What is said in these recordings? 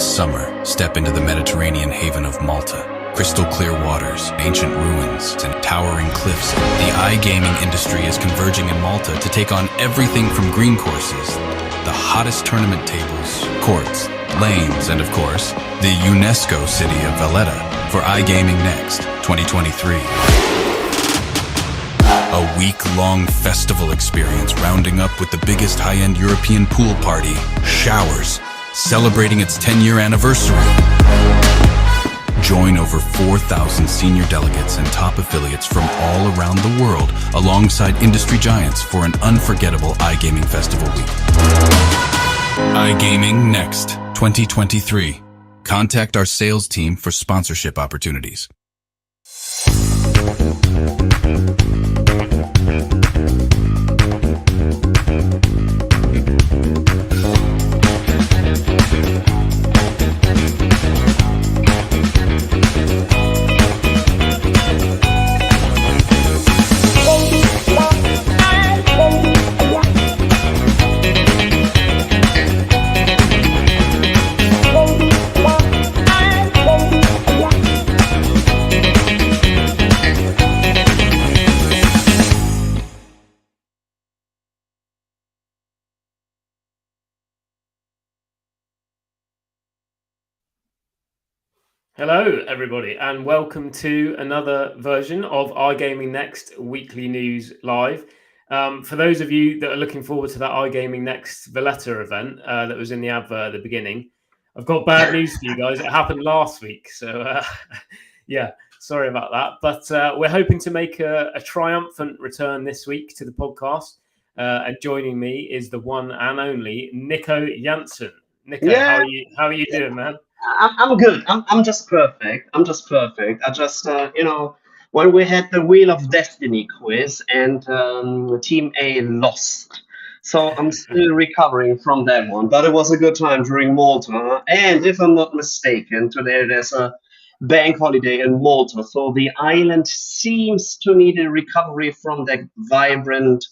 This summer, step into the Mediterranean haven of Malta. Crystal clear waters, ancient ruins, and towering cliffs. The iGaming industry is converging in Malta to take on everything from green courses, the hottest tournament tables, courts, lanes, and of course, the UNESCO city of Valletta for iGaming Next 2023. A week-long festival experience rounding up with the biggest high-end European pool party, Showers, celebrating its 10-year anniversary. Join over 4,000 senior delegates and top affiliates from all around the world alongside industry giants for an unforgettable iGaming festival week. iGaming Next 2023. Contact our sales team for sponsorship opportunities. Hello, everybody, and welcome to another version of iGaming Next Weekly News Live. For those of you that are looking forward to that iGaming Next Valletta event that was in the advert at the beginning, I've got bad news for you guys. It happened last week, so yeah, sorry about that. But we're hoping to make a triumphant return this week to the podcast. And joining me is the one and only Nico Jansen. Nico, Yeah. how are you doing, man? I'm good. I'm just perfect. I just when we had the Wheel of Destiny quiz and Team A lost, so I'm still recovering from that one. But it was a good time during Malta, and if I'm not mistaken, today there's a bank holiday in Malta, so the island seems to need a recovery from the vibrant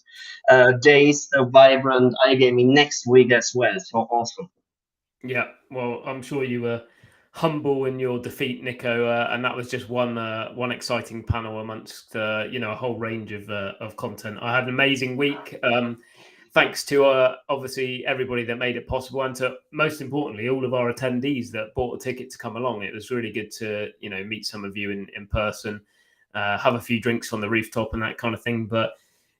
days, the vibrant iGaming next week as well. So awesome. Yeah, well, I'm sure you were humble in your defeat, Nico, and that was just one exciting panel amongst a whole range of content. I had an amazing week, thanks to obviously everybody that made it possible, and to most importantly all of our attendees that bought a ticket to come along. It was really good to meet some of you in person, have a few drinks on the rooftop and that kind of thing. But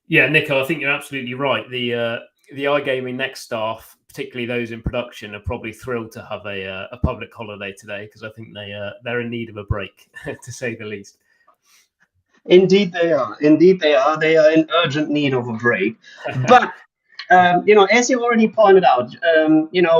yeah, Nico, I think you're absolutely right. The iGaming Next staff, particularly those in production, are probably thrilled to have a public holiday today, because I think they're in need of a break, to say the least. Indeed, they are. They are in urgent need of a break. But as you already pointed out,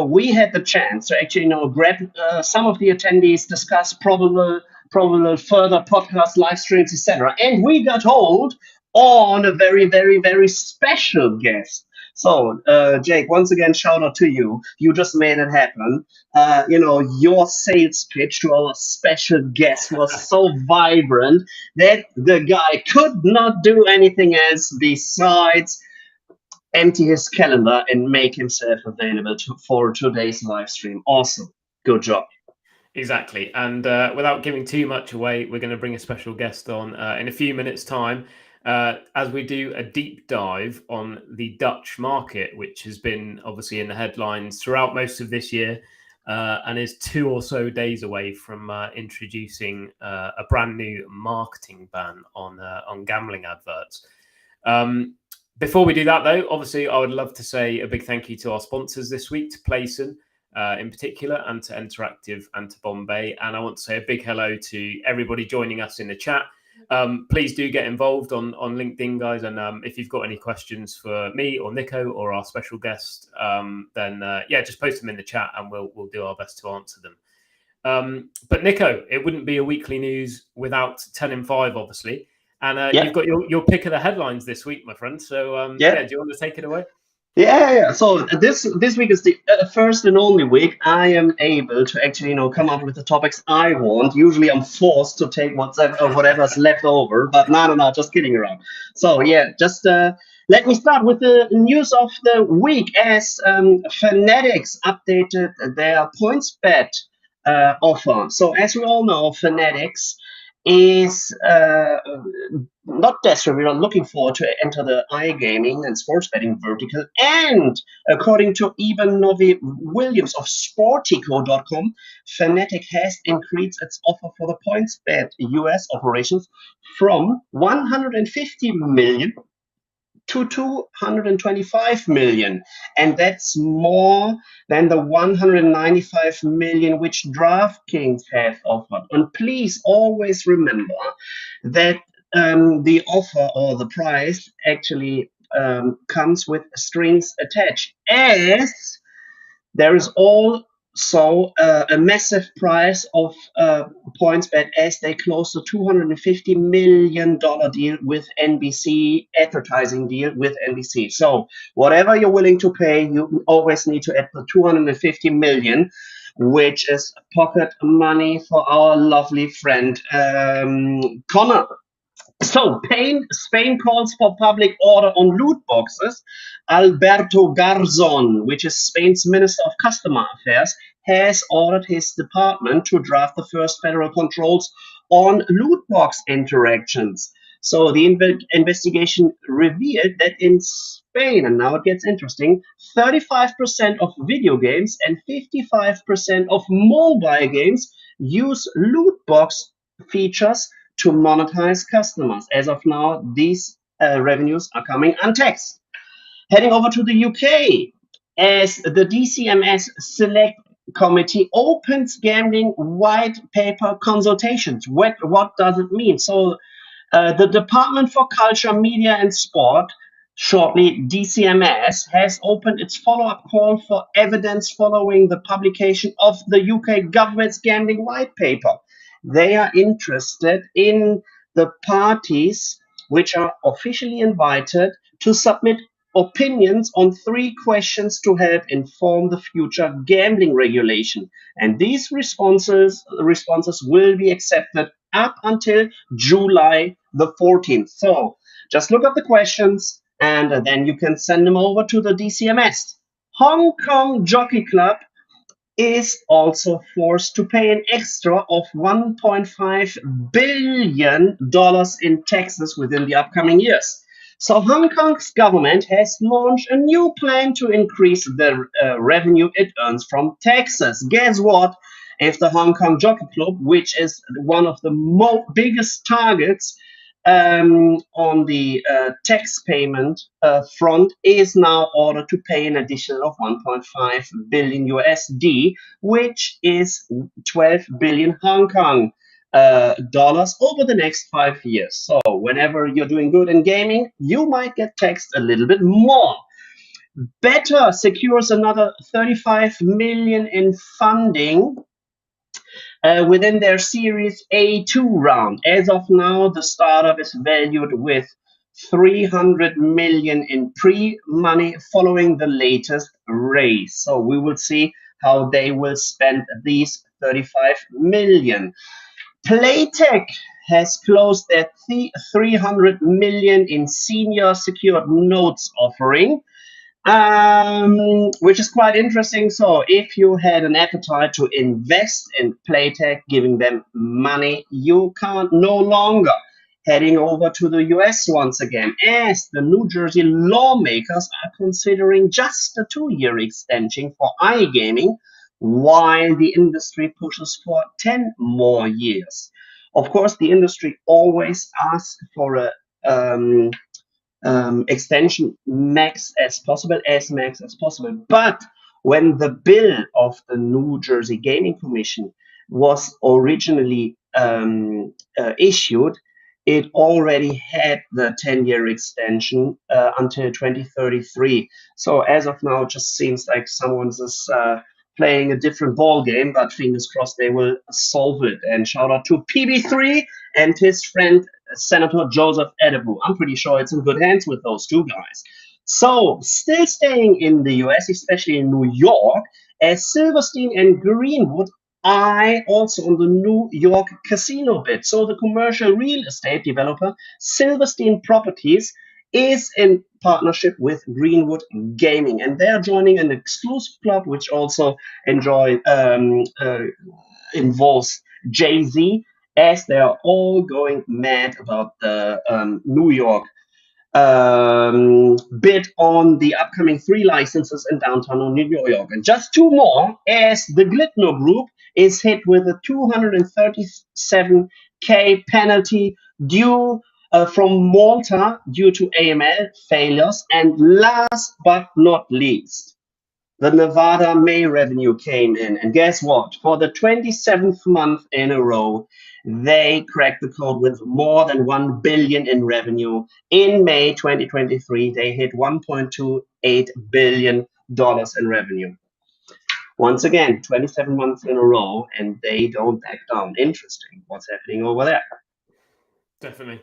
we had the chance to actually, grab some of the attendees, discuss probable further podcast, live streams, etc. And we got hold on a very, very, very special guest. So, Jake, once again, shout out to you. You just made it happen. Your sales pitch to our special guest was so vibrant that the guy could not do anything else besides empty his calendar and make himself available for today's live stream. Awesome. Good job. Exactly. And without giving too much away, we're going to bring a special guest on in a few minutes' time, as we do a deep dive on the Dutch market, which has been obviously in the headlines throughout most of this year, and is 2 or so days away from introducing a brand new marketing ban on gambling adverts. Before we do that, though, obviously, I would love to say a big thank you to our sponsors this week, to Playson in particular, and to Interactive and to Bombay. And I want to say a big hello to everybody joining us in the chat. Please do get involved on LinkedIn, guys. And if you've got any questions for me or Nico or our special guest, then just post them in the chat and we'll do our best to answer them. But Nico, it wouldn't be a weekly news without 10 in 5, obviously. And you've got your pick of the headlines this week, my friend. So do you want to take it away? Yeah. So this week is the first and only week I am able to actually, come up with the topics I want. Usually I'm forced to take whatever's left over, but no, just kidding around. So yeah, just Let me start with the news of the week as Fanatics updated their points bet offer. So, as we all know, Fanatics is not desperate. We're not looking forward to enter the iGaming and sports betting vertical. And according to Eben Novi-Williams of Sportico.com, Fanatic has increased its offer for the points bet US operations from 150 million to 225 million, and that's more than the 195 million which DraftKings have offered. And please always remember that the offer or the price actually comes with strings attached, as there is also a massive price of PointsBet as they closed a $250 million deal with NBC, advertising deal with NBC. So whatever you're willing to pay, you always need to add the 250 million, which is pocket money for our lovely friend Connor. So, Spain calls for public order on loot boxes. Alberto Garzon, which is Spain's Minister of Customer Affairs, has ordered his department to draft the first federal controls on loot box interactions. So, the investigation revealed that in Spain, and now it gets interesting, 35% of video games and 55% of mobile games use loot box features to monetize customers. As of now, these revenues are coming untaxed. Heading over to the UK, as the DCMS Select Committee opens gambling white paper consultations. What does it mean? So, the Department for Culture, Media and Sport, shortly DCMS, has opened its follow-up call for evidence following the publication of the UK government's gambling white paper. They are interested in the parties which are officially invited to submit opinions on 3 questions to help inform the future gambling regulation. And these responses will be accepted up until July the 14th. So just look up the questions and then you can send them over to the DCMS. Hong Kong Jockey Club is also forced to pay an extra of $1.5 billion in taxes within the upcoming years. So Hong Kong's government has launched a new plan to increase the revenue it earns from taxes. Guess what? If the Hong Kong Jockey Club, which is one of the biggest targets on the tax payment front, is now ordered to pay an additional of 1.5 billion USD, which is 12 billion Hong Kong dollars over the next 5 years. So whenever you're doing good in gaming, you might get taxed a little bit more. Better secures another 35 million in funding within their Series A2 round. As of now, the startup is valued with 300 million in pre-money following the latest raise. So we will see how they will spend these 35 million. Playtech has closed their 300 million in senior secured notes offering, which is quite interesting. So if you had an appetite to invest in Playtech, giving them money, you can't no longer. Heading over to the US once again, as the New Jersey lawmakers are considering just a 2-year extension for iGaming, while the industry pushes for 10 more years. Of course, the industry always asks for a extension max as max as possible. But when the bill of the New Jersey Gaming Commission was originally issued, it already had the 10-year extension until 2033. So as of now, it just seems like someone's just playing a different ball game, but fingers crossed they will solve it. And shout out to PB3 and his friend Senator Joseph Edebu. I'm pretty sure it's in good hands with those 2 guys. So, still staying in the US, especially in New York, as Silverstein and Greenwood eye also on the New York casino bid. So, the commercial real estate developer Silverstein Properties is in partnership with Greenwood Gaming, and they are joining an exclusive club which also involves Jay-Z, as they are all going mad about the New York bid on the upcoming 3 licenses in downtown New York. And just 2 more, as the Glitner Group is hit with a 237K penalty due from Malta due to AML failures. And last but not least, the Nevada May revenue came in. And guess what? For the 27th month in a row, they cracked the code with more than 1 billion in revenue. In May 2023, they hit $1.28 billion in revenue. Once again, 27 months in a row, and they don't back down. Interesting what's happening over there. Definitely.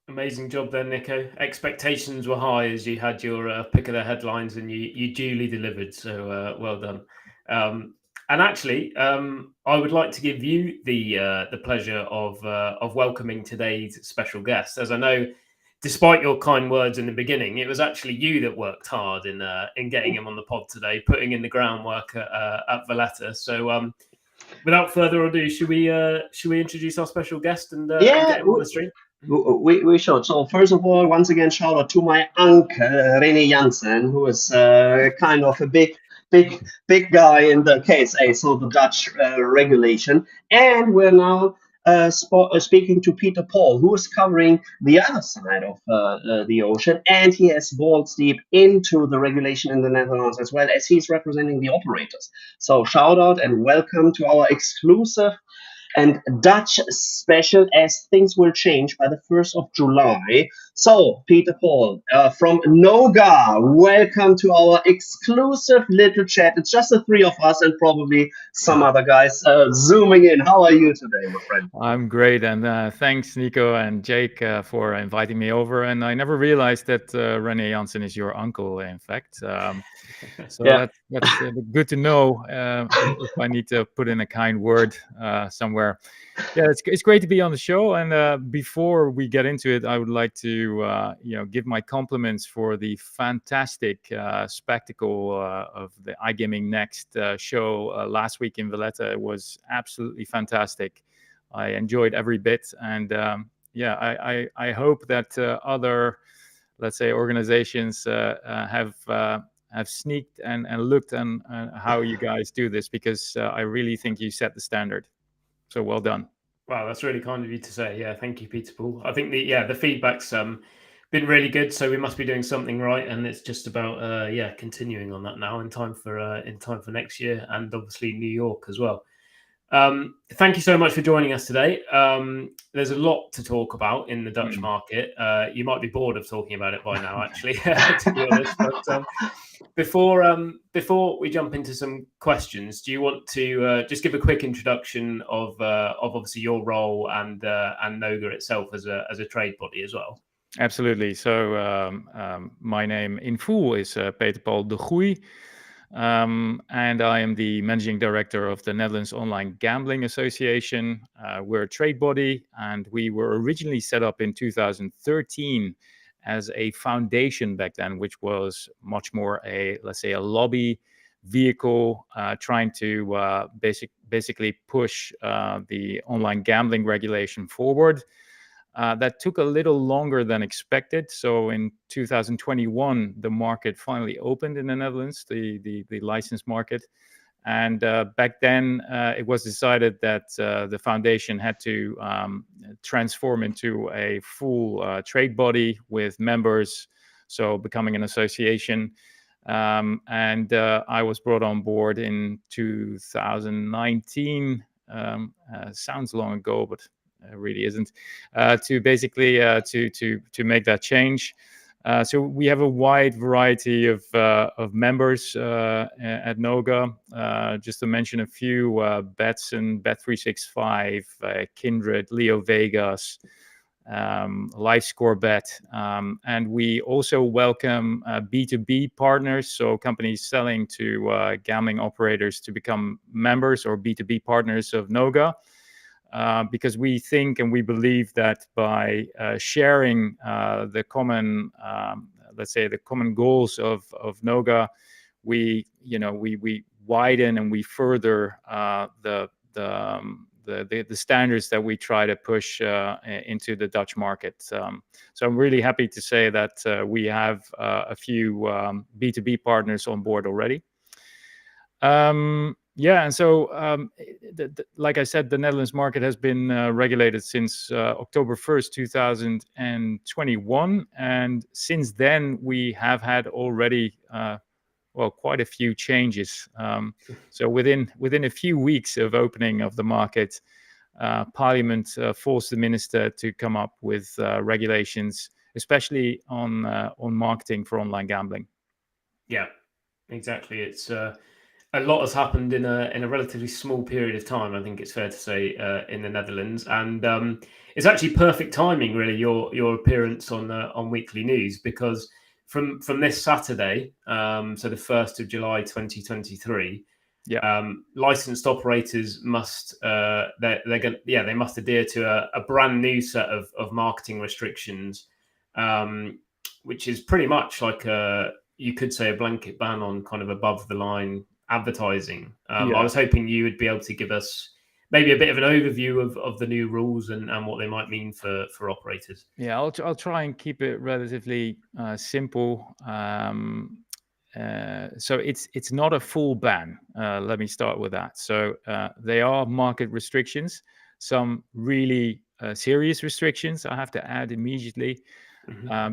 Amazing job there, Nico. Expectations were high as you had your pick of the headlines, and you duly delivered. So well done. And actually, I would like to give you the pleasure of welcoming today's special guest. As I know, despite your kind words in the beginning, it was actually you that worked hard in getting him on the pod today, putting in the groundwork at Valletta. So without further ado, should we introduce our special guest and get him on the stream? We should. So first of all, once again, shout out to my uncle René Jansen, who is kind of a big guy in the KSA, so the Dutch regulation. And we're now speaking to Peter Paul, who is covering the other side of the ocean, and he has balls deep into the regulation in the Netherlands, as well as he's representing the operators. So shout out and welcome to our exclusive and Dutch special, as things will change by the 1st of July. So, Peter Paul from NOGA, welcome to our exclusive little chat. It's just the three of us and probably some other guys zooming in. How are you today, my friend? I'm great, and thanks, Nico and Jake, for inviting me over. And I never realized that René Jansen is your uncle, in fact. That's good to know if I need to put in a kind word somewhere. Yeah, it's great to be on the show. And before we get into it, I would like to give my compliments for the fantastic spectacle of the iGaming Next show last week in Valletta. It was absolutely fantastic. I enjoyed every bit, and I hope that other, let's say, organizations have sneaked and looked on how you guys do this, because I really think you set the standard. So well done. Wow, that's really kind of you to say. Yeah, thank you, Peter Paul. I think the feedback's been really good, so we must be doing something right, and it's just about continuing on that now in time for next year, and obviously New York as well. Thank you so much for joining us today. There's a lot to talk about in the Dutch market. You might be bored of talking about it by now, actually, to be honest. But before we jump into some questions, do you want to just give a quick introduction of obviously your role and NOGA itself as a trade body as well? Absolutely. So my name in full is Peter Paul de Goeij. And I am the managing director of the Netherlands Online Gambling Association. We're a trade body, and we were originally set up in 2013 as a foundation back then, which was much more a lobby vehicle trying to basically push the online gambling regulation forward. That took a little longer than expected. So in 2021, the market finally opened in the Netherlands, the license market. And back then, it was decided that the foundation had to transform into a full trade body with members, so becoming an association. And I was brought on board in 2019. Sounds long ago, but really isn't, to basically to make that change. So we have a wide variety of members at NOGA. Just to mention a few: Betson, Bet365, Kindred, Leo Vegas, LiveScoreBet, and we also welcome B2B partners, so companies selling to gambling operators to become members or B2B partners of NOGA. because we think and we believe that by sharing the common, let's say, the common goals of NOGA, we widen and we further the standards that we try to push into the Dutch market. So I'm really happy to say that we have a few B2B partners on board already. And so like I said, the Netherlands market has been regulated since October 1st, 2021. And since then, we have had already quite a few changes. So within a few weeks of opening of the market, Parliament forced the minister to come up with regulations, especially on marketing for online gambling. Yeah, exactly. It's a lot has happened in a relatively small period of time. I think it's fair to say in the Netherlands, and it's actually perfect timing, really. Your appearance on Weekly News, because from this Saturday, so the 1st of July 2023. Licensed operators must they must adhere to a brand new set of marketing restrictions, which is pretty much like you could say a blanket ban on kind of above the line advertising. I was hoping you would be able to give us maybe a bit of an overview of the new rules and what they might mean for operators. Yeah, I'll try and keep it relatively simple. So it's not a full ban. Let me start with that. So they are market restrictions, some really serious restrictions, I have to add immediately.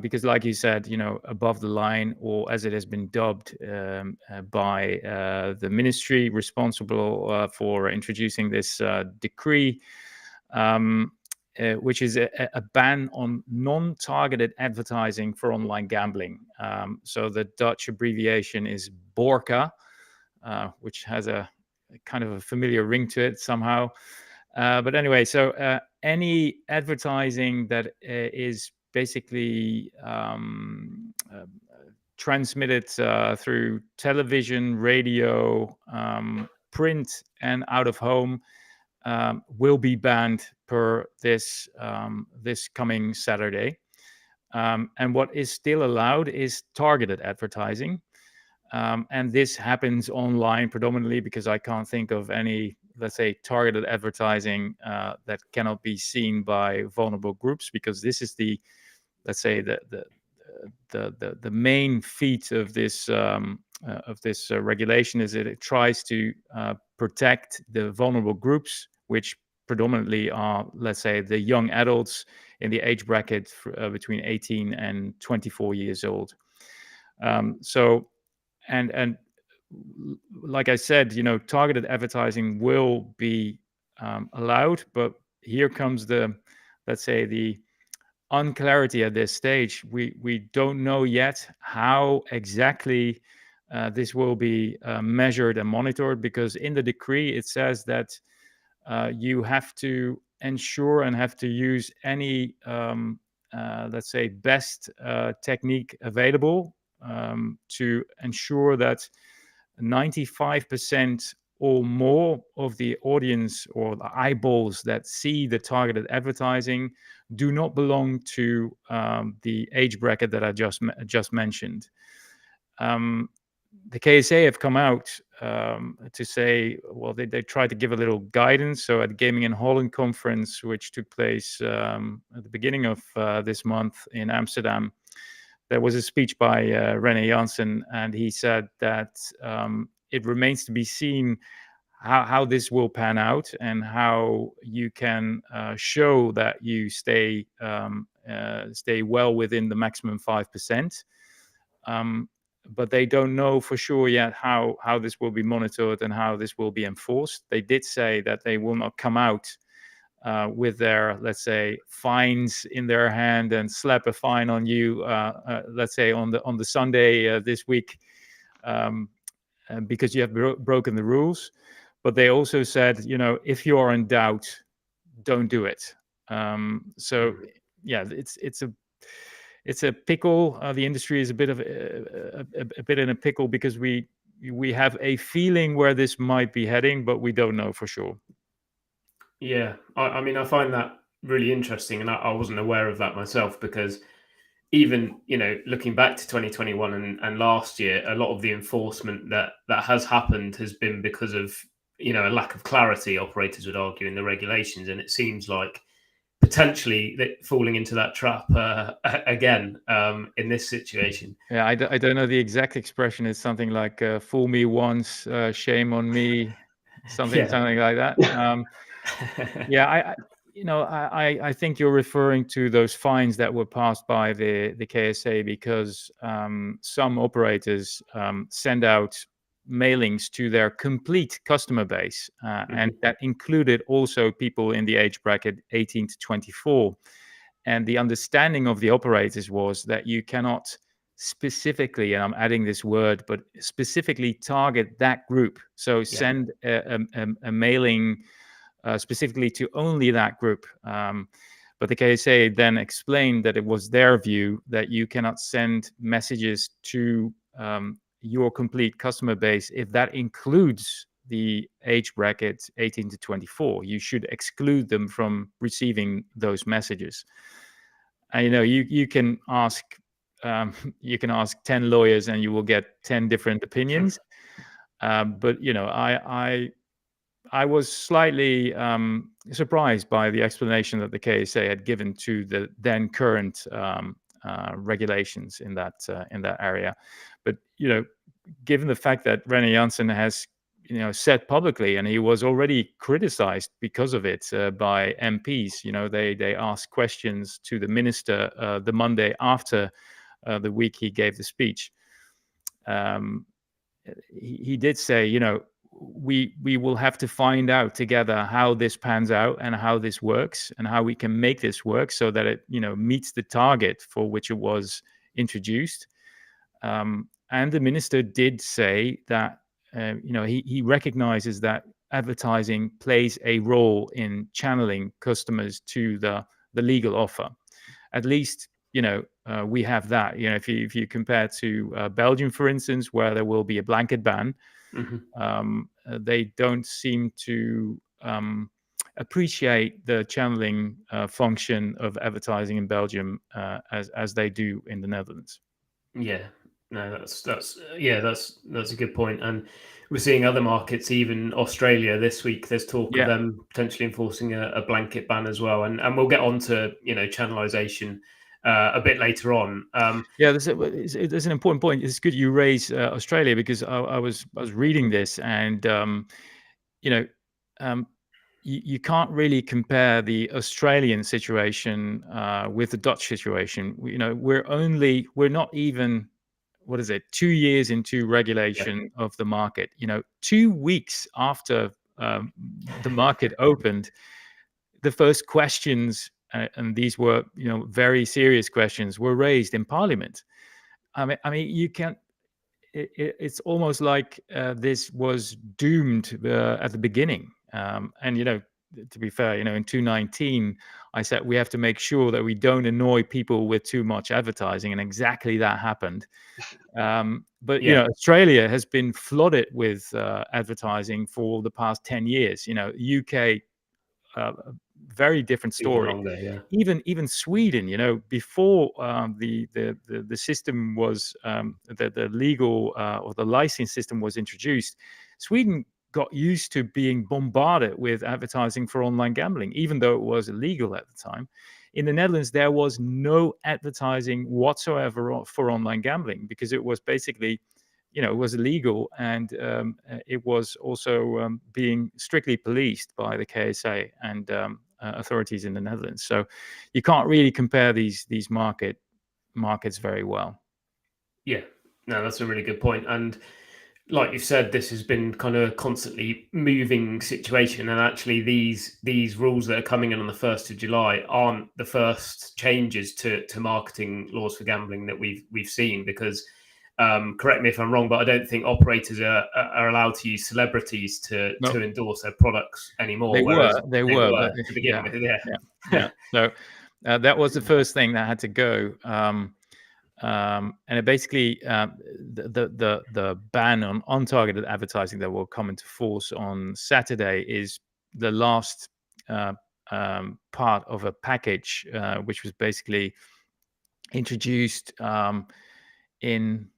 Because like you said, above the line, or as it has been dubbed by the ministry responsible for introducing this decree, which is a ban on non-targeted advertising for online gambling. So the Dutch abbreviation is BORCA, which has a kind of a familiar ring to it somehow. But anyway, so any advertising that is basically transmitted through television, radio, print, and out of home will be banned per this coming Saturday. And what is still allowed is targeted advertising. And this happens online predominantly, because I can't think of any, let's say, targeted advertising that cannot be seen by vulnerable groups, because this is the main feat of this regulation, is that it tries to protect the vulnerable groups, which predominantly are, let's say, the young adults in the age bracket between 18 and 24 years old. And like I said, targeted advertising will be allowed, but here comes let's say, the unclarity at this stage. We don't know yet how exactly this will be measured and monitored, because in the decree it says that you have to ensure and have to use any, let's say, best technique available to ensure that 95% or more of the audience or the eyeballs that see the targeted advertising do not belong to the age bracket that I just mentioned. The KSA have come out to say, well, they tried to give a little guidance. So at the Gaming in Holland conference, which took place at the beginning of this month in Amsterdam, there was a speech by René Jansen, and he said that it remains to be seen how this will pan out and how you can show that you stay well within the maximum 5%. But they don't know for sure yet how this will be monitored and how this will be enforced. They did say that they will not come out with their, let's say, fines in their hand and slap a fine on you, let's say on the Sunday this week, because you have broken the rules. But they also said, if you are in doubt, don't do it. So yeah, it's a pickle. The industry is a bit in a pickle, because we have a feeling where this might be heading, but we don't know for sure. Yeah, I mean, I find that really interesting, and I wasn't aware of that myself because even looking back to 2021 and last year, a lot of the enforcement that has happened has been because of a lack of clarity. Operators would argue in the regulations, and it seems like potentially that falling into that trap again in this situation. Yeah, I don't know the exact expression. It's something like "fool me once, shame on me," something Yeah. something like that. Yeah, I think you're referring to those fines that were passed by the KSA because some operators send out mailings to their complete customer base, and Mhm. that included also people in the age bracket 18 to 24. And the understanding of the operators was that you cannot specifically, and I'm adding this word, but specifically target that group. So Yeah. send a mailing specifically to only that group. But the KSA then explained that it was their view that you cannot send messages to your complete customer base if that includes the age bracket 18 to 24. You should exclude them from receiving those messages. And you can ask you can ask 10 lawyers and you will get 10 different opinions. But I was slightly surprised by the explanation that the KSA had given to the then current regulations in that area. But given the fact that René Janssen has said publicly, and he was already criticized because of it by MPs. They asked questions to the minister the Monday after the week he gave the speech. He did say, we will have to find out together how this pans out and how this works and how we can make this work so that it meets the target for which it was introduced. And the minister did say that he recognizes that advertising plays a role in channeling customers to the legal offer. At least we have that. If you compare to Belgium, for instance, where there will be a blanket ban, they don't seem to appreciate the channeling function of advertising in Belgium as they do in the Netherlands. Yeah, no, that's a good point. And we're seeing other markets, even Australia this week. There's talk of Yeah. them potentially enforcing a blanket ban as well. And we'll get on to channelization a bit later on. Yeah, there's an important point. It's good you raise Australia because I was reading this, and you can't really compare the Australian situation with the Dutch situation. We're not even, what is it, 2 years into regulation of the market. 2 weeks after the market opened, the first questions, and these were very serious questions, were raised in Parliament. I mean, you can't. It's almost like this was doomed at the beginning. And to be fair, in 2019, I said we have to make sure that we don't annoy people with too much advertising, and exactly that happened. But Australia has been flooded with advertising for the past 10 years. UK, very different Even story. longer, yeah. Even Sweden, before the system was the legal or the license system was introduced, Sweden got used to being bombarded with advertising for online gambling, even though it was illegal at the time. In the Netherlands, there was no advertising whatsoever for online gambling because it was basically, it was illegal, and it was also being strictly policed by the KSA and authorities in the Netherlands. So you can't really compare these markets very well. Yeah, no, that's a really good point. And like you said, this has been kind of a constantly moving situation, and actually these rules that are coming in on the 1st of July aren't the first changes to marketing laws for gambling that we've seen. Because correct me if I'm wrong, but I don't think operators are allowed to use celebrities to endorse their products anymore. They whereas were, but to begin with. Yeah. So that was the first thing that had to go. And it basically the ban on targeted advertising that will come into force on Saturday is the last part of a package which was basically introduced in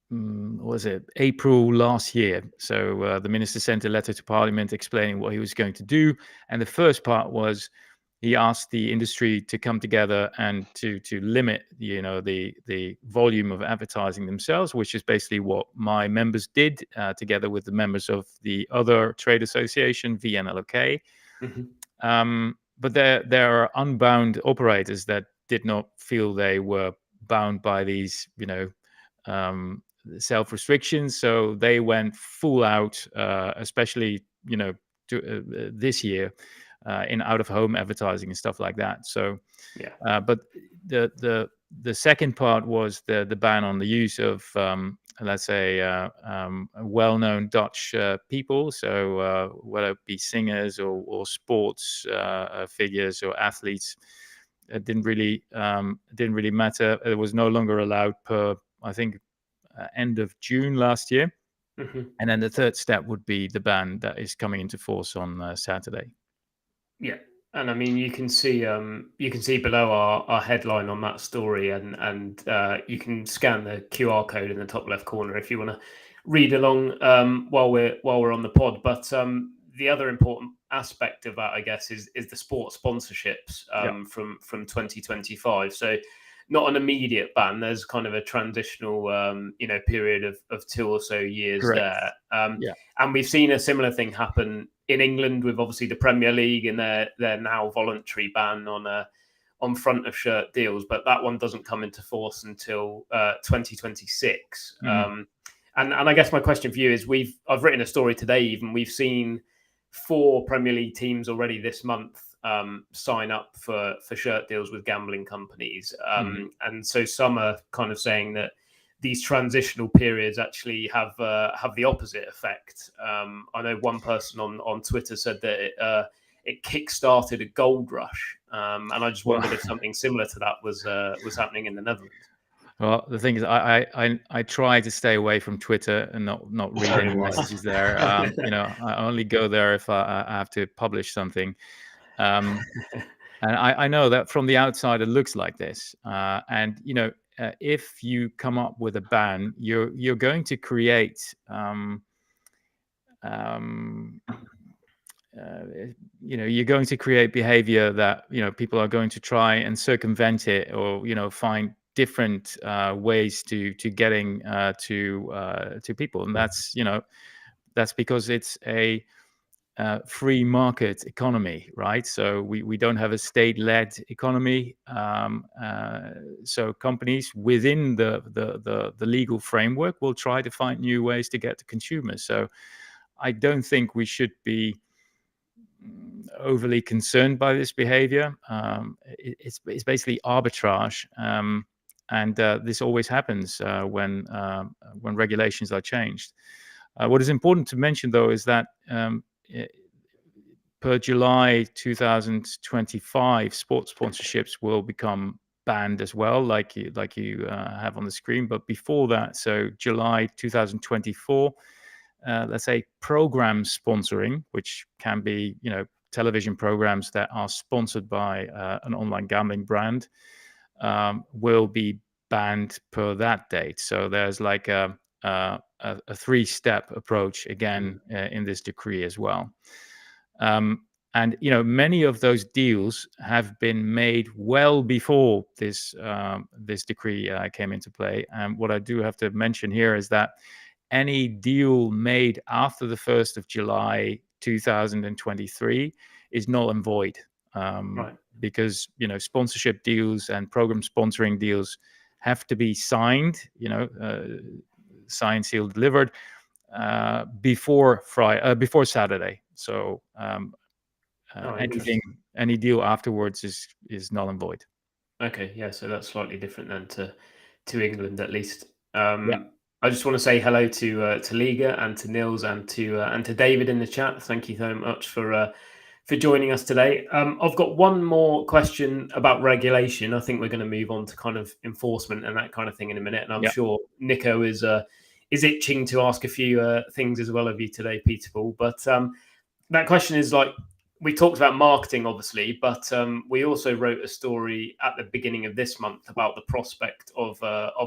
was it April last year. So the minister sent a letter to Parliament explaining what he was going to do, and the first part was he asked the industry to come together and to limit, the volume of advertising themselves, which is basically what my members did together with the members of the other trade association, VNLOK. But there are unbound operators that did not feel they were bound by these, self restrictions. So they went full out, especially, this year. In out of home advertising and stuff like that. So, but the second part was the ban on the use of, let's say, well-known Dutch people. So whether it be singers or sports figures or athletes, it didn't really matter. It was no longer allowed per, I think, end of June last year. And then the third step would be the ban that is coming into force on Saturday. Yeah, and I mean you can see below our headline on that story, and you can scan the QR code in the top left corner if you want to read along while we're on the pod. But the other important aspect of that, I guess, is the sport sponsorships from 2025. So not an immediate ban. There's kind of a transitional period of 2 or so years. Correct. There. And we've seen a similar thing happen in England with obviously the Premier League and their now voluntary ban on front of shirt deals, but that one doesn't come into force until 2026. And I guess my question for you is, I've written a story today. Even we've seen 4 Premier League teams already this month sign up for shirt deals with gambling companies, and so some are kind of saying that these transitional periods actually have the opposite effect. I know one person on Twitter said that it kick-started a gold rush, and I just wondered if something similar to that was happening in the Netherlands. Well, the thing is, I try to stay away from Twitter and not read any messages there. I only go there if I have to publish something. And I know that from the outside it looks like this. And if you come up with a ban, you're going to create you're going to create behavior that people are going to try and circumvent it, or find different ways to getting to people, and that's because it's a free market economy, right? So we don't have a state-led economy. So companies within the legal framework will try to find new ways to get to consumers. So I don't think we should be overly concerned by this behavior. It's basically arbitrage, and this always happens when regulations are changed. What is important to mention, though, is that per July 2025, sports sponsorships will become banned as well, like you have on the screen. But before that, so July 2024, let's say program sponsoring, which can be television programs that are sponsored by an online gambling brand, will be banned per that date. So there's like a 3-step approach again in this decree as well. And many of those deals have been made well before this decree came into play. And what I do have to mention here is that any deal made after the 1st of July 2023 is null and void, right? Because sponsorship deals and program sponsoring deals have to be signed, signed, sealed, delivered before Saturday. So any deal afterwards is null and void. Okay, yeah, so that's slightly different than to England, at least. I just want to say hello to Liga and to Nils and to David in the chat. Thank you so much for joining us today. I've got one more question about regulation. I think we're going to move on to kind of enforcement and that kind of thing in a minute. And I'm sure Nico is itching to ask a few things as well of you today, Peter Paul. But that question is like, we talked about marketing, obviously, but we also wrote a story at the beginning of this month about the prospect of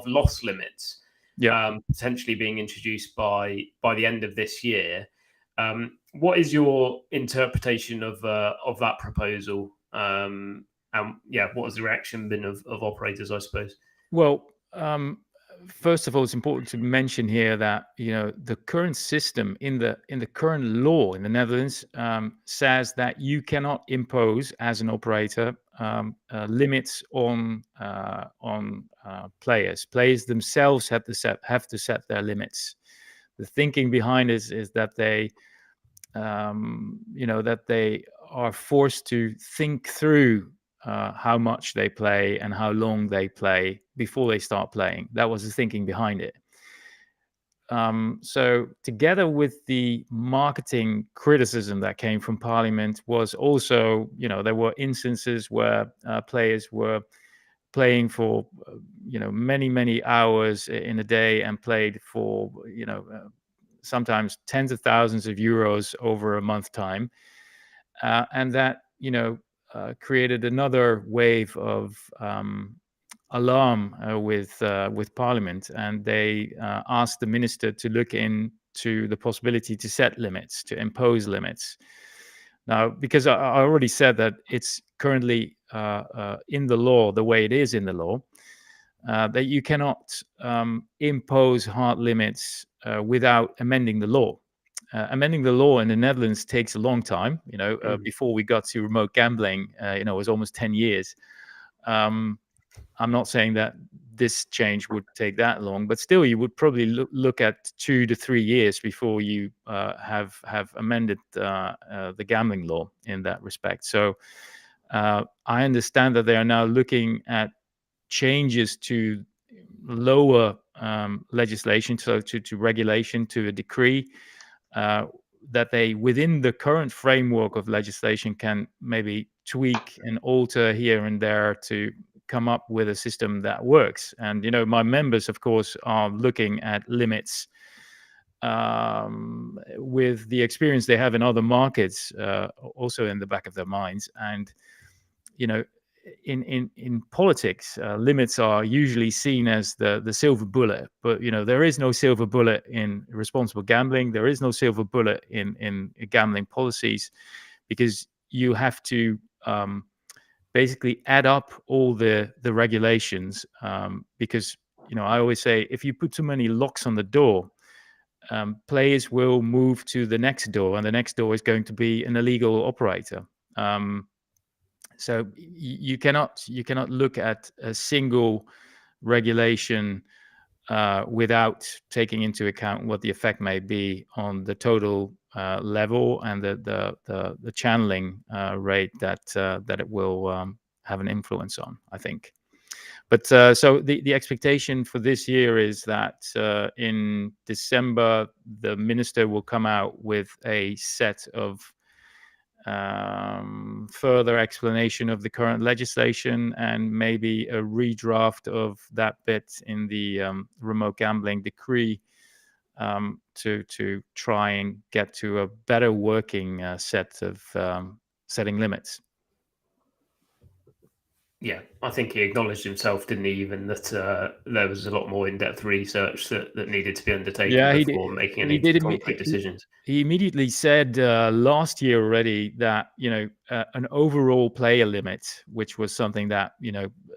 loss limits potentially being introduced by the end of this year. What is your interpretation of that proposal? And what has the reaction been of operators, I suppose? Well, first of all, it's important to mention here that the current system in the current law in the Netherlands says that you cannot impose as an operator limits on players. Players themselves have to set their limits. The thinking behind it is that they that they are forced to think through how much they play and how long they play before they start playing. That was the thinking behind it. So together with the marketing criticism that came from Parliament was also, there were instances where players were playing for, many hours in a day and played for, sometimes tens of thousands of euros over a month time. And that, created another wave of alarm with Parliament, and they asked the minister to look into the possibility to set limits, to impose limits. Now, because I already said that it's currently in the law, the way it is in the law, that you cannot impose hard limits without amending the law. Amending the law in the Netherlands takes a long time. Before we got to remote gambling, it was almost 10 years. I'm not saying that this change would take that long, but still, you would probably look at 2 to 3 years before you have amended the gambling law in that respect. So I understand that they are now looking at changes to lower legislation, so to regulation, to a decree, that they, within the current framework of legislation, can maybe tweak and alter here and there to come up with a system that works. And, my members, of course, are looking at limits with the experience they have in other markets, also in the back of their minds. And, in politics, limits are usually seen as the silver bullet, but there is no silver bullet in responsible gambling. There is no silver bullet in gambling policies, because you have to basically add up all the regulations, because I always say, if you put too many locks on the door, players will move to the next door, and the next door is going to be an illegal operator. So you cannot look at a single regulation without taking into account what the effect may be on the total level and the channeling rate that it will have an influence on, I think. But so the expectation for this year is that in December, the minister will come out with a set of further explanation of the current legislation, and maybe a redraft of that bit in the remote gambling decree, to try and get to a better working set of setting limits. Yeah, I think he acknowledged himself, didn't he, even that there was a lot more in-depth research that needed to be undertaken before making any concrete decisions. He immediately said last year already that an overall player limit, which was something that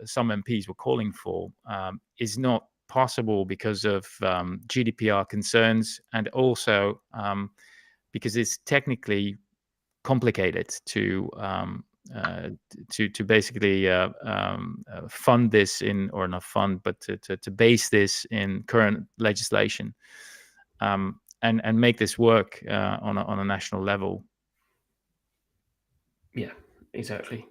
some MPs were calling for, is not possible because of GDPR concerns, and also because it's technically complicated to basically fund this in, or not fund, but to base this in current legislation, and make this work on a national level. Yeah, exactly.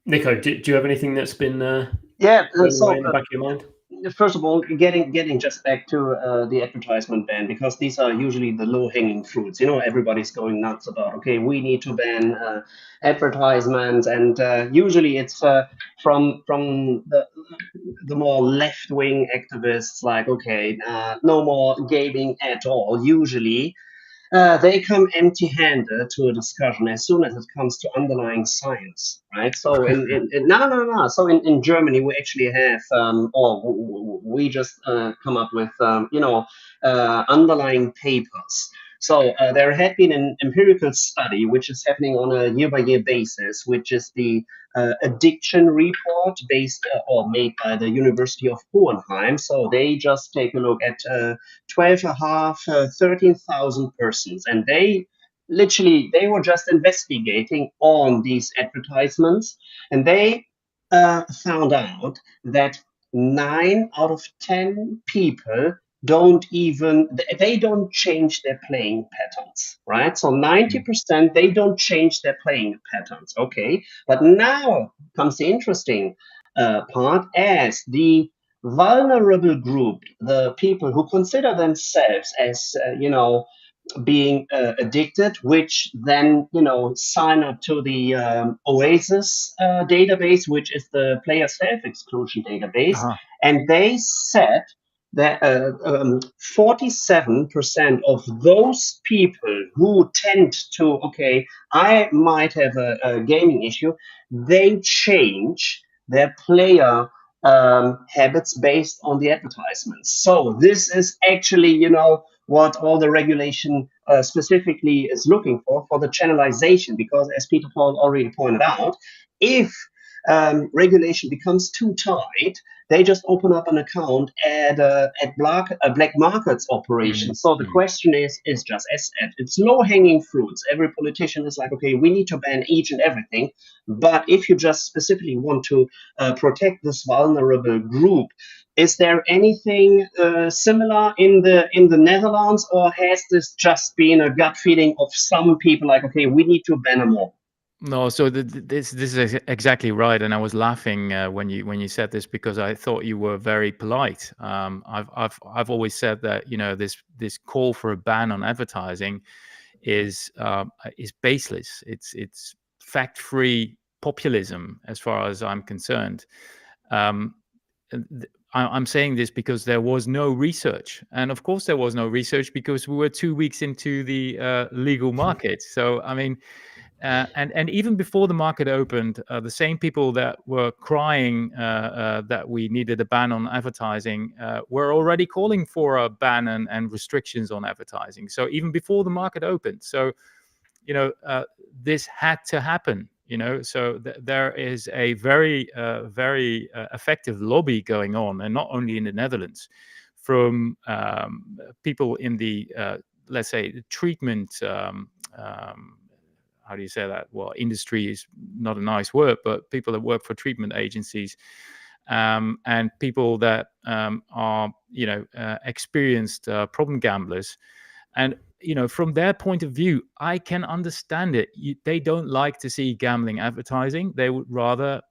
Nico, do you have anything that's been in the back of your mind? First of all, getting just back to the advertisement ban, because these are usually the low-hanging fruits. Everybody's going nuts about, okay, we need to ban advertisements, and usually it's from the more left-wing activists, like, okay, no more gaming at all, usually. they come empty-handed to a discussion as soon as it comes to underlying science, right? So no. So in Germany, we actually have, we just come up with, underlying papers. So there had been an empirical study which is happening on a year-by-year basis, which is the addiction report based or made by the University of Hohenheim. So they just take a look at 12 and a half, 13,000 persons. And they were just investigating on these advertisements. And they found out that 9 out of 10 people they don't change their playing patterns, right? So 90% they don't change their playing patterns. Okay. But now comes the interesting part, as the vulnerable group, the people who consider themselves as, being addicted, which then sign up to the Oasis database, which is the player self-exclusion database, and they said that 47% of those people who tend to, okay, I might have a gaming issue, they change their player habits based on the advertisements. So this is actually, what all the regulation specifically is looking for the channelization, because as Peter Paul already pointed out, if regulation becomes too tight, they just open up an account at black markets operation. So the question is just as said, it's low hanging fruits. Every politician is like, okay, we need to ban each and everything. But if you just specifically want to protect this vulnerable group, is there anything similar in the Netherlands, or has this just been a gut feeling of some people like, okay, we need to ban them all? No, so this is exactly right, and I was laughing when you said this, because I thought you were very polite. I've always said that this call for a ban on advertising is baseless. It's fact-free populism, as far as I'm concerned. I'm saying this because there was no research, and of course there was no research because we were 2 weeks into the legal market. So I mean. And even before the market opened, the same people that were crying that we needed a ban on advertising were already calling for a ban and restrictions on advertising. So even before the market opened, so this had to happen. So there is a very effective lobby going on, and not only in the Netherlands, from people in the let's say the treatment. How do you say that? Well, industry is not a nice word, but people that work for treatment agencies, and people that are, experienced problem gamblers. And, from their point of view, I can understand it. They don't like to see gambling advertising. They would rather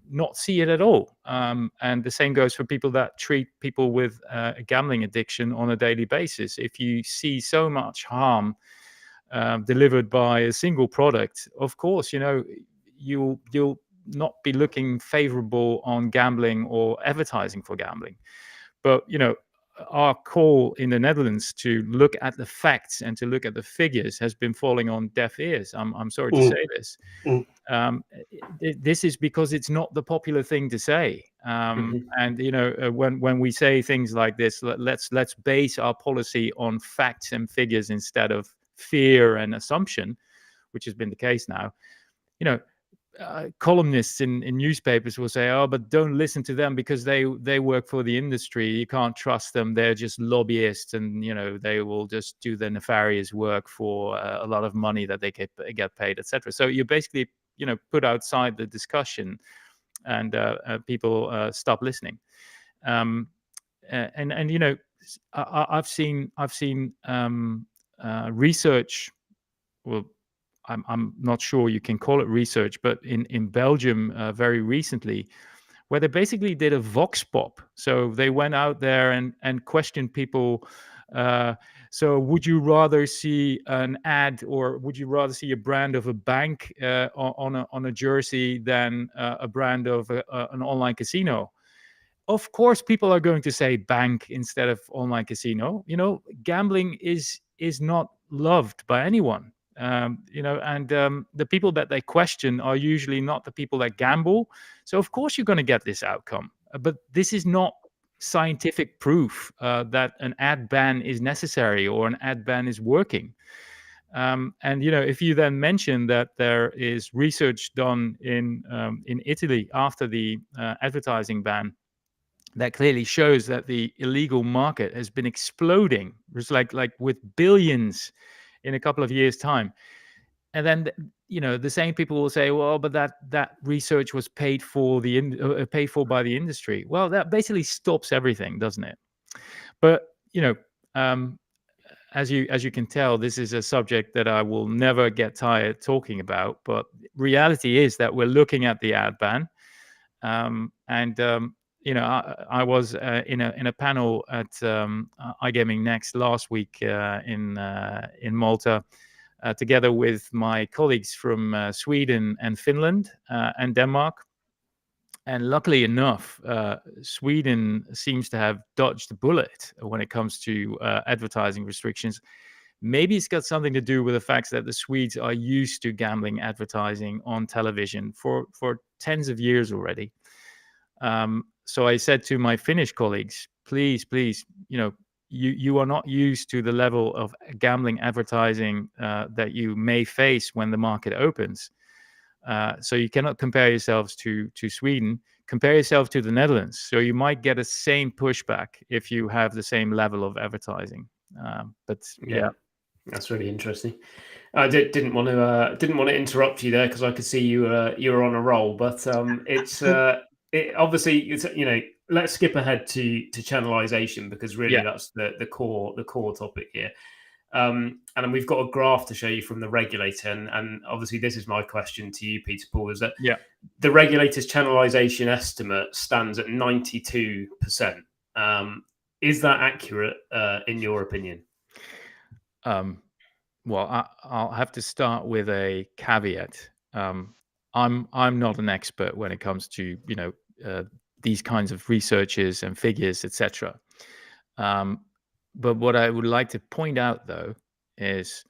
not see it at all. And the same goes for people that treat people with a gambling addiction on a daily basis. If you see so much harm delivered by a single product, of course, you'll not be looking favorable on gambling or advertising for gambling. But our call in the Netherlands to look at the facts and to look at the figures has been falling on deaf ears. I'm sorry to say this. This is because it's not the popular thing to say. And when we say things like this, let's base our policy on facts and figures instead of fear and assumption, which has been the case now. Columnists in newspapers will say, "Oh, but don't listen to them because they work for the industry. You can't trust them. They're just lobbyists, and they will just do the nefarious work for a lot of money that they get paid, etc." So you basically put outside the discussion, and people stop listening. And I've seen research. Well, I'm not sure you can call it research, but in Belgium very recently, where they basically did a vox pop. So they went out there and questioned people. So would you rather see an ad, or would you rather see a brand of a bank on a jersey than a brand of an online casino? Of course, people are going to say bank instead of online casino. Gambling is is not loved by anyone. And the people that they question are usually not the people that gamble. So of course you're going to get this outcome. But this is not scientific proof that an ad ban is necessary or an ad ban is working. And if you then mention that there is research done in Italy after the advertising ban that clearly shows that the illegal market has been exploding, it's like with billions in a couple of years' time. And then the same people will say, well, but that research was paid for by the industry. Well, that basically stops everything, doesn't it? But um, as you can tell, this is a subject that I will never get tired talking about. But reality is that we're looking at the ad ban, I was in a panel at iGaming Next last week in Malta, together with my colleagues from Sweden and Finland and Denmark. And luckily enough, Sweden seems to have dodged the bullet when it comes to advertising restrictions. Maybe it's got something to do with the fact that the Swedes are used to gambling advertising on television for tens of years already. So I said to my Finnish colleagues, please, you are not used to the level of gambling advertising that you may face when the market opens. So you cannot compare yourselves to Sweden. Compare yourself to the Netherlands. So you might get a same pushback if you have the same level of advertising. But yeah. That's really interesting. I didn't want to interrupt you there because I could see you were on a roll. But it's obviously it's let's skip ahead to channelization because really that's the core topic here. And then we've got a graph to show you from the regulator, and obviously this is my question to you, Peter Paul, is that the regulator's channelization estimate stands at 92%. Is that accurate in your opinion? Well, I'll have to start with a caveat. I'm not an expert when it comes to these kinds of researches and figures, etc. But what I would like to point out, though, is,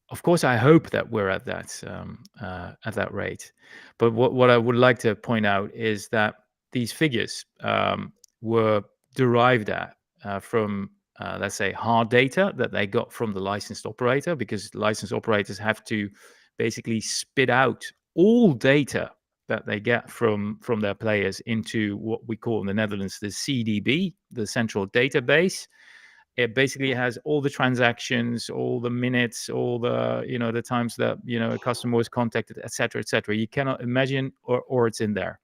of course, I hope that we're at that rate. But what I would like to point out is that these figures were derived from let's say, hard data that they got from the licensed operator, because licensed operators have to basically spit out all data that they get from their players into what we call in the Netherlands the CDB, the central database. It basically has all the transactions, all the minutes, all the the times that a customer was contacted, etc., etc. You cannot imagine, or it's in there.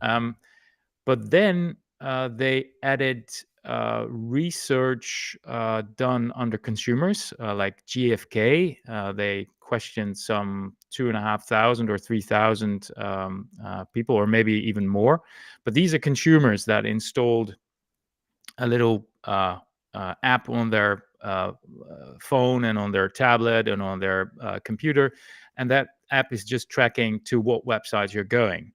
But then they added research done under consumers, like GfK. They questioned some 2,500 or 3,000 people, or maybe even more. But these are consumers that installed a little app on their phone and on their tablet and on their computer, and that app is just tracking to what websites you're going.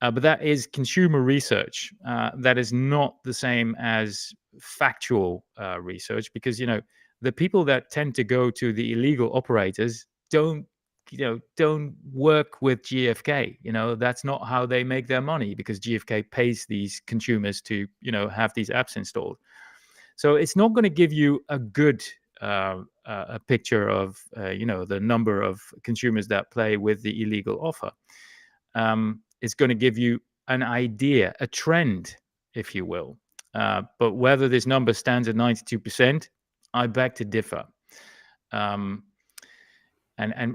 But that is consumer research. That is not the same as factual research, because the people that tend to go to the illegal operators don't work with GfK. That's not how they make their money, because GfK pays these consumers to have these apps installed. So it's not going to give you a good a picture of the number of consumers that play with the illegal offer. It's going to give you an idea, a trend, if you will. But whether this number stands at 92%, I beg to differ. And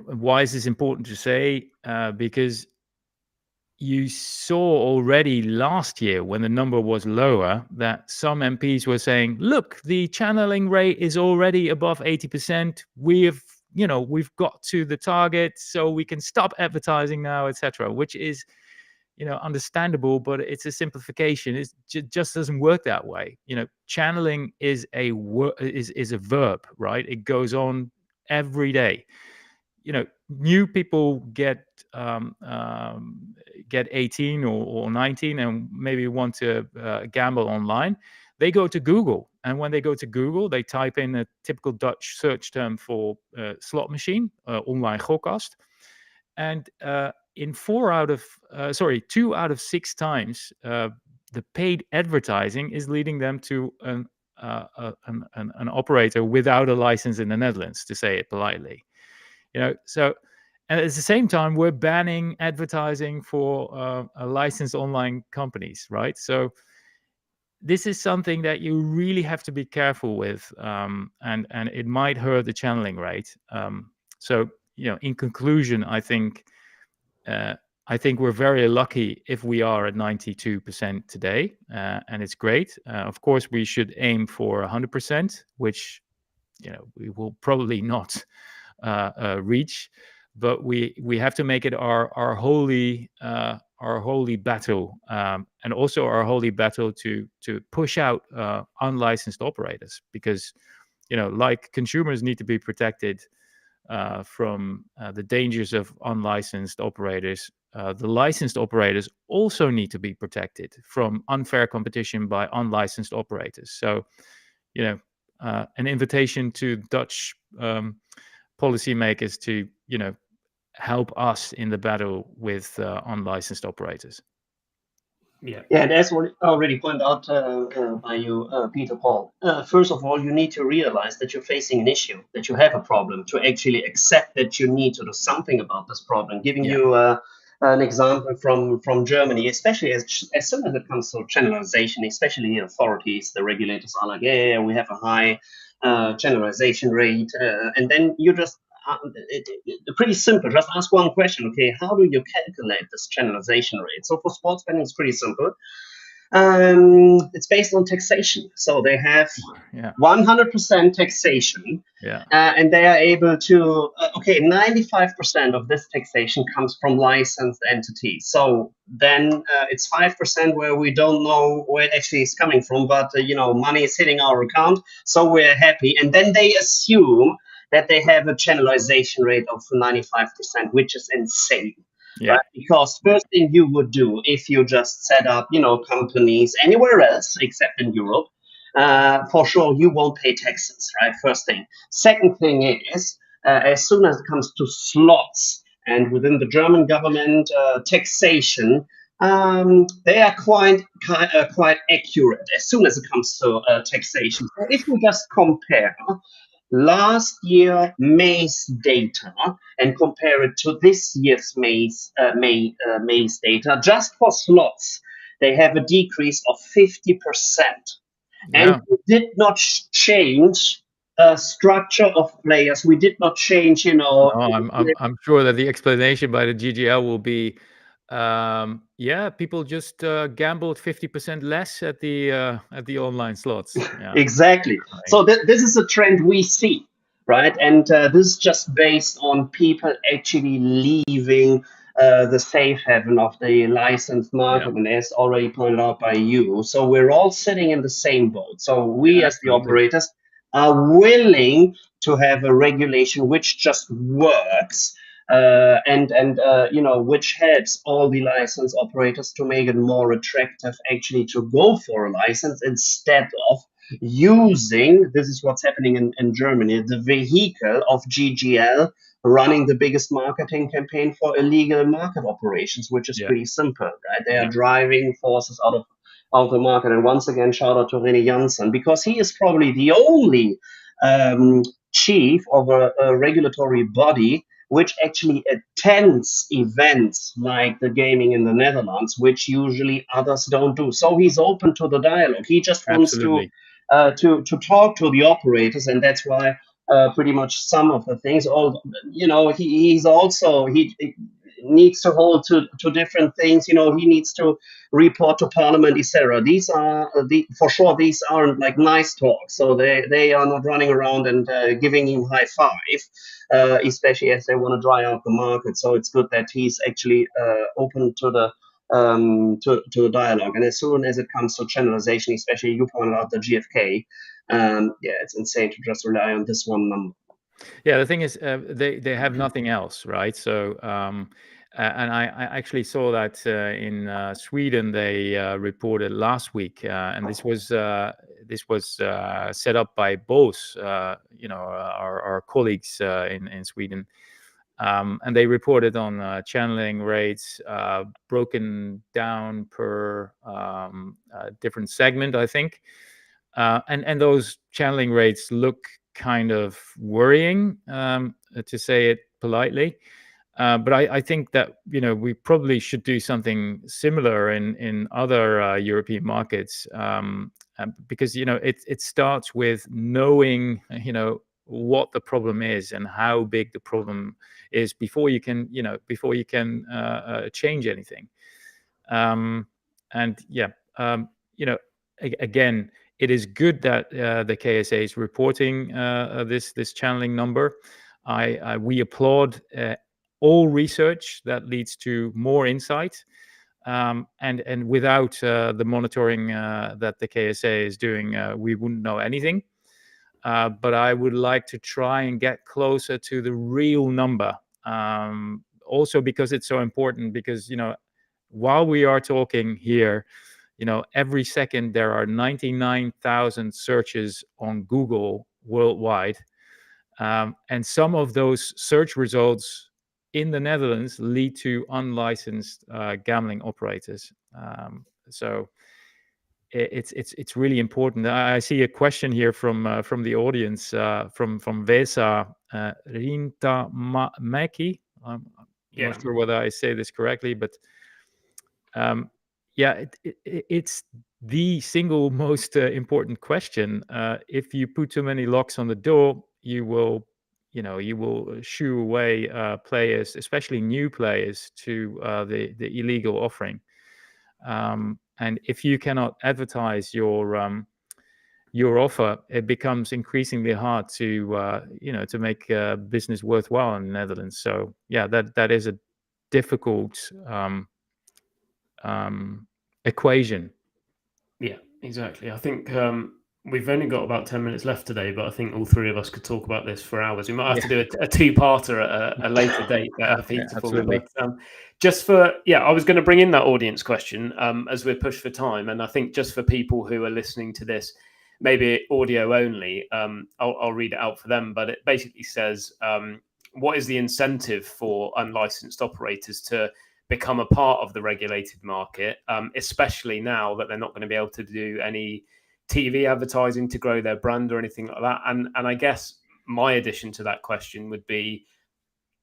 why is this important to say? Because you saw already last year, when the number was lower, that some MPs were saying, look, the channeling rate is already above 80%. We've got to the target, so we can stop advertising now, etc., which is understandable, but it's a simplification. It just doesn't work that way. Channeling is a verb, right? It goes on every day. New people get 18 or 19 and maybe want to gamble online. They go to Google and when they go to Google, they type in a typical Dutch search term for slot machine, online gokkast. And in 2 out of 6 times, the paid advertising is leading them to an operator without a license in the Netherlands, to say it politely. So, and at the same time, we're banning advertising for licensed online companies, right? So this is something that you really have to be careful with, and it might hurt the channeling rate. So, in conclusion, I think we're very lucky if we are at 92% today, and it's great. Of course, we should aim for 100%, which we will probably not reach, but we have to make it our holy battle, and also our holy battle to push out unlicensed operators, because like consumers need to be protected from the dangers of unlicensed operators. The licensed operators also need to be protected from unfair competition by unlicensed operators. So, an invitation to Dutch policymakers to, help us in the battle with unlicensed operators. Yeah. Yeah, and as already pointed out by you, Peter Paul. First of all, you need to realize that you're facing an issue, that you have a problem, to actually accept that you need to do something about this problem. Giving you an example from Germany, especially as soon as it comes to channelization, especially the authorities, the regulators are like, yeah, we have a high channelization rate, and then you just pretty simple. Just ask one question. Okay, how do you calculate this channelization rate? So for sports betting, it's pretty simple. It's based on taxation. So they have 100% taxation, and they are able to, 95% of this taxation comes from licensed entities. So then it's 5% where we don't know where it actually is coming from, but money is hitting our account, so we're happy. And then they assume that they have a channelization rate of 95%, which is insane. Yeah. Right? Because first thing you would do if you just set up, companies anywhere else except in Europe, for sure you won't pay taxes, right? First thing. Second thing is, as soon as it comes to slots and within the German government taxation, they are quite accurate as soon as it comes to taxation. So if you just compare last year May's data and compare it to this year's May's data, just for slots, they have a decrease of 50%. And we did not change structure of players. We did not change, No, I'm sure that the explanation by the GGL will be, people just gambled 50% less at the online slots. Yeah. Exactly. So this is a trend we see, right? And this is just based on people actually leaving the safe haven of the licensed market, and as already pointed out by you. So we're all sitting in the same boat. So we, as the operators, are willing to have a regulation which just works. And which helps all the license operators to make it more attractive actually to go for a license instead of using, this is what's happening in Germany, the vehicle of GGL running the biggest marketing campaign for illegal market operations, which is pretty simple, right? They are driving forces out of the market. And once again, shout out to René Janssen, because he is probably the only chief of a regulatory body which actually attends events like the gaming in the Netherlands, which usually others don't do. So he's open to the dialogue. He just wants to talk to the operators, and that's why pretty much some of the things. He needs to hold to different things. He needs to report to Parliament, etc. These are for sure. These aren't like nice talks. So they are not running around and giving him high five, especially as they want to dry out the market. So it's good that he's actually open to the to dialogue. And as soon as it comes to channelization, especially you pointed out the GfK, it's insane to just rely on this one number. Yeah, the thing is, they have nothing else, right? So, and I actually saw that in Sweden they reported last week, and this was this was set up by BOS, our colleagues in Sweden. And they reported on channeling rates broken down per different segment, I think. And those channeling rates look kind of worrying, to say it politely. But I think that we probably should do something similar in other European markets, because it starts with knowing what the problem is and how big the problem is before you can change anything. And yeah, again, it is good that the KSA is reporting this channeling number. We applaud all research that leads to more insight. And without the monitoring that the KSA is doing, we wouldn't know anything. But I would like to try and get closer to the real number. Also because it's so important, because while we are talking here, every second there are 99,000 searches on Google worldwide. And some of those search results in the Netherlands lead to unlicensed gambling operators. So it's really important. I see a question here from the audience, from Vesa Rintamäki. I'm not sure whether I say this correctly, but it's the single most important question. If you put too many locks on the door, you will shoo away players, especially new players, to the illegal offering. And if you cannot advertise your offer, it becomes increasingly hard to make business worthwhile in the Netherlands. So yeah, that is a difficult equation. Yeah, exactly. I think we've only got about 10 minutes left today, but I think all three of us could talk about this for hours. We might have to do a two-parter at a later date, absolutely. But I was going to bring in that audience question as we're pushed for time. And I think just for people who are listening to this, maybe audio only, I'll read it out for them. But it basically says, what is the incentive for unlicensed operators to become a part of the regulated market, especially now that they're not going to be able to do any TV advertising to grow their brand or anything like that? And I guess my addition to that question would be,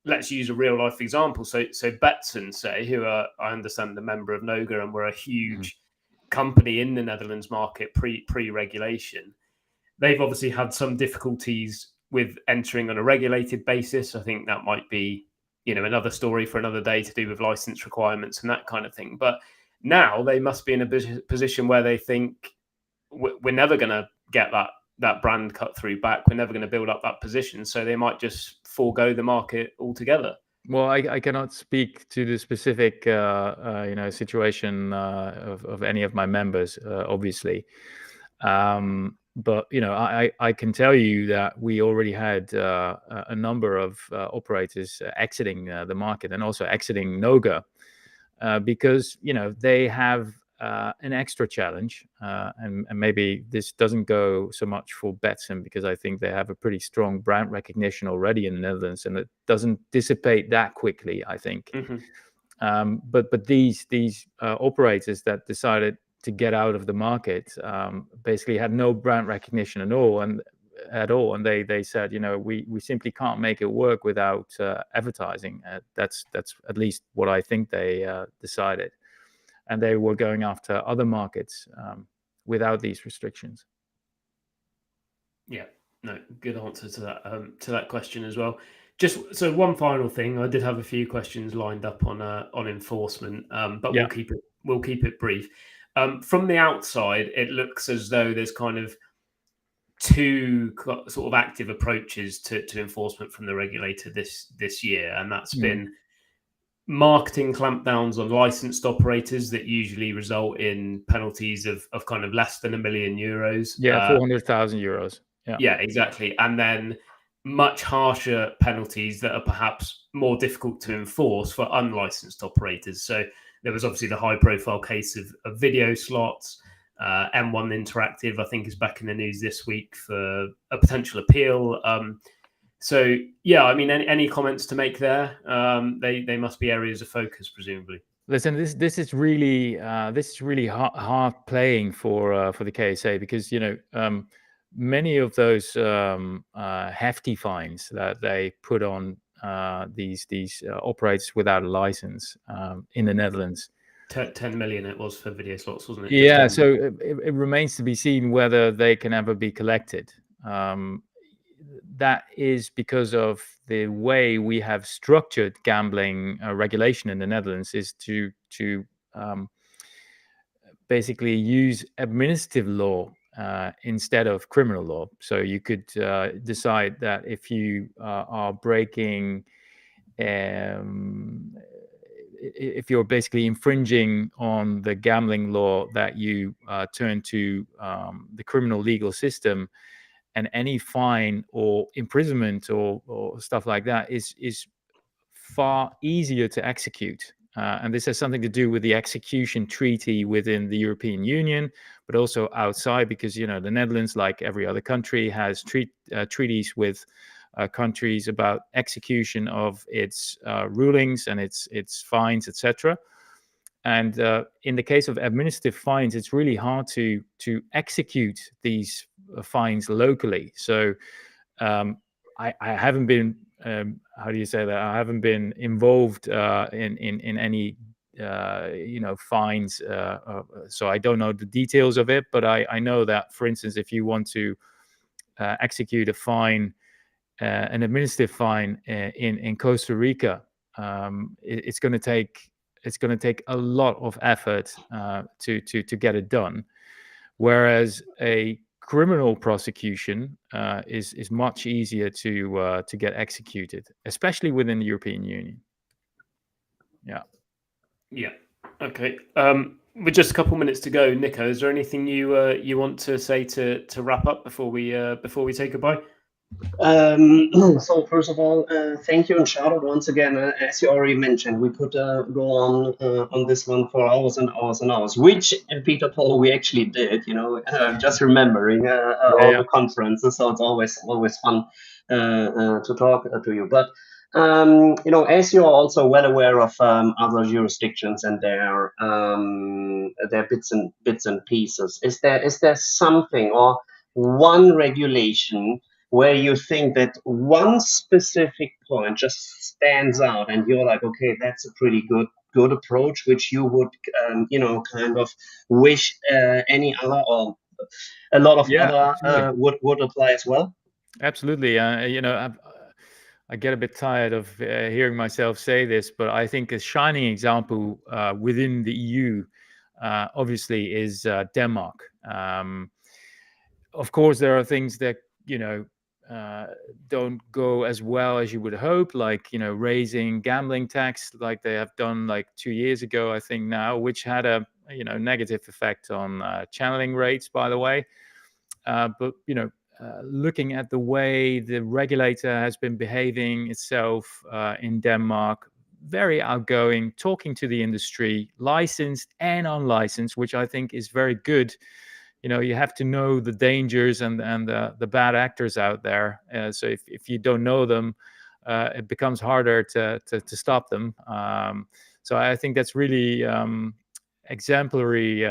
let's use a real life example. So Betson, say, who are, I understand, a member of NOGA and were a huge company in the Netherlands market pre-regulation. They've obviously had some difficulties with entering on a regulated basis. I think that might be another story for another day, to do with license requirements and that kind of thing. But now they must be in a position where they think we're never going to get that brand cut through back. We're never going to build up that position. So they might just forego the market altogether. Well, I cannot speak to the specific situation of any of my members, obviously. But I can tell you that we already had a number of operators exiting the market, and also exiting NOGA, because they have an extra challenge, and maybe this doesn't go so much for Betson, because I think they have a pretty strong brand recognition already in the Netherlands, and it doesn't dissipate that quickly, I think. Mm-hmm. But these operators that decided to get out of the market basically had no brand recognition at all, and they said, we simply can't make it work without advertising. That's at least what I think they decided, and they were going after other markets without these restrictions. Yeah, no, good answer to that question as well. Just so one final thing, I did have a few questions lined up on enforcement, but we'll keep it brief. From the outside, it looks as though there's kind of two sort of active approaches to enforcement from the regulator this year, and that's been marketing clampdowns on licensed operators that usually result in penalties of kind of less than €1 million. Yeah, 400,000 euros. Yeah, exactly. And then much harsher penalties that are perhaps more difficult to enforce for unlicensed operators. So there was obviously the high-profile case of video slots. M1 Interactive, I think, is back in the news this week for a potential appeal. So yeah, I mean, any comments to make there? They must be areas of focus, presumably. Listen, this is really hard playing for the KSA, because many of those hefty fines that they put on these operators without a license in the Netherlands. 10 million it was for video slots, wasn't it? Yeah, so it remains to be seen whether they can ever be collected. That is because of the way we have structured gambling regulation in the Netherlands, is to basically use administrative law instead of criminal law. So you could decide that if you are breaking, if you're basically infringing on the gambling law, that you turn to the criminal legal system, and any fine or imprisonment or stuff like that is far easier to execute. And this has something to do with the execution treaty within the European Union, but also outside, because the Netherlands, like every other country, has treaties with countries about execution of its rulings and its fines, etc. And in the case of administrative fines, it's really hard to execute these fines locally. So I haven't been, how do you say that? I haven't been involved in any fines, so I don't know the details of it. But I know that, for instance, if you want to execute a fine, an administrative fine in Costa Rica, it's going to take a lot of effort to get it done, whereas a criminal prosecution is much easier to get executed, especially within the European Union. Yeah. Okay. With just a couple minutes to go, Nico, is there anything you want to say to wrap up before we say goodbye? So first of all, thank you and shout out once again. As you already mentioned, we could go on this one for hours and hours and hours, which in Peter Paul we actually did. Just remembering all the conferences, so it's always fun to talk to you. But as you're also well aware of other jurisdictions and their bits and pieces, is there something or one regulation where you think that one specific point just stands out and you're like, okay, that's a pretty good approach, which you would kind of wish any other or a lot of other would apply as well? Absolutely. I get a bit tired of hearing myself say this, but I think a shining example within the EU obviously is Denmark. Of course, there are things that don't go as well as you would hope, like raising gambling tax, like they have done like 2 years ago, I think now, which had a negative effect on channeling rates, by the way. But looking at the way the regulator has been behaving itself in Denmark, very outgoing, talking to the industry, licensed and unlicensed, which I think is very good. You have to know the dangers and the bad actors out there. So if you don't know them, it becomes harder to stop them. So I think that's really exemplary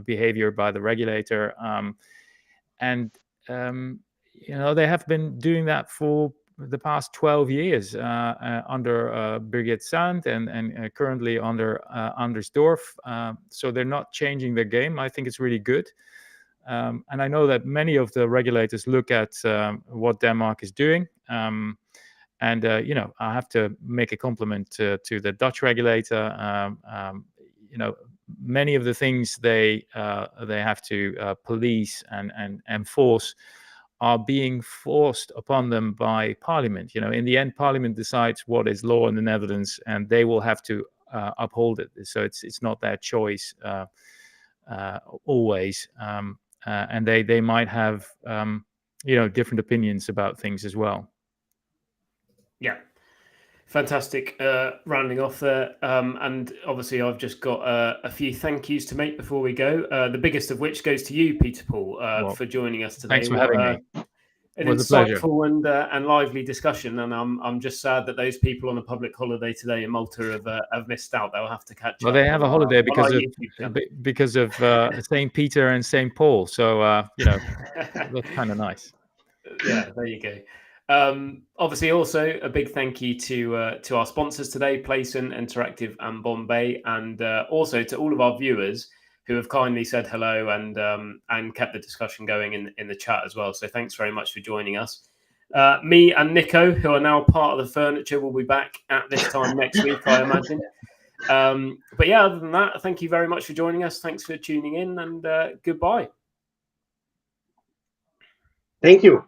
behavior by the regulator. And they have been doing that for the past 12 years under Birgit Sand and currently under Anders Dorf. So they're not changing their game. I think it's really good. And I know that many of the regulators look at what Denmark is doing. And I have to make a compliment to the Dutch regulator. Many of the things they have to police and enforce are being forced upon them by Parliament. In the end, Parliament decides what is law in the Netherlands, and they will have to uphold it. So it's not their choice always. And they might have different opinions about things as well. Yeah. Fantastic rounding off there. And obviously, I've just got a few thank yous to make before we go. The biggest of which goes to you, Peter Paul, for joining us today. Thanks for having me. An It was a pleasure. insightful and lively discussion, and I'm just sad that those people on a public holiday today in Malta have missed out. They'll have to catch up. Well, they have a holiday because on of YouTube channel. because of Saint Peter and Saint Paul. So that's kind of nice. Yeah, there you go. Obviously, also a big thank you to our sponsors today, Playson, Interactive, and Bombay, and also to all of our viewers who have kindly said hello and kept the discussion going in the chat as well. So thanks very much for joining us. Me and Nico, who are now part of the furniture, will be back at this time next week, I imagine. But yeah, other than that, thank you very much for joining us. Thanks for tuning in, and goodbye. Thank you.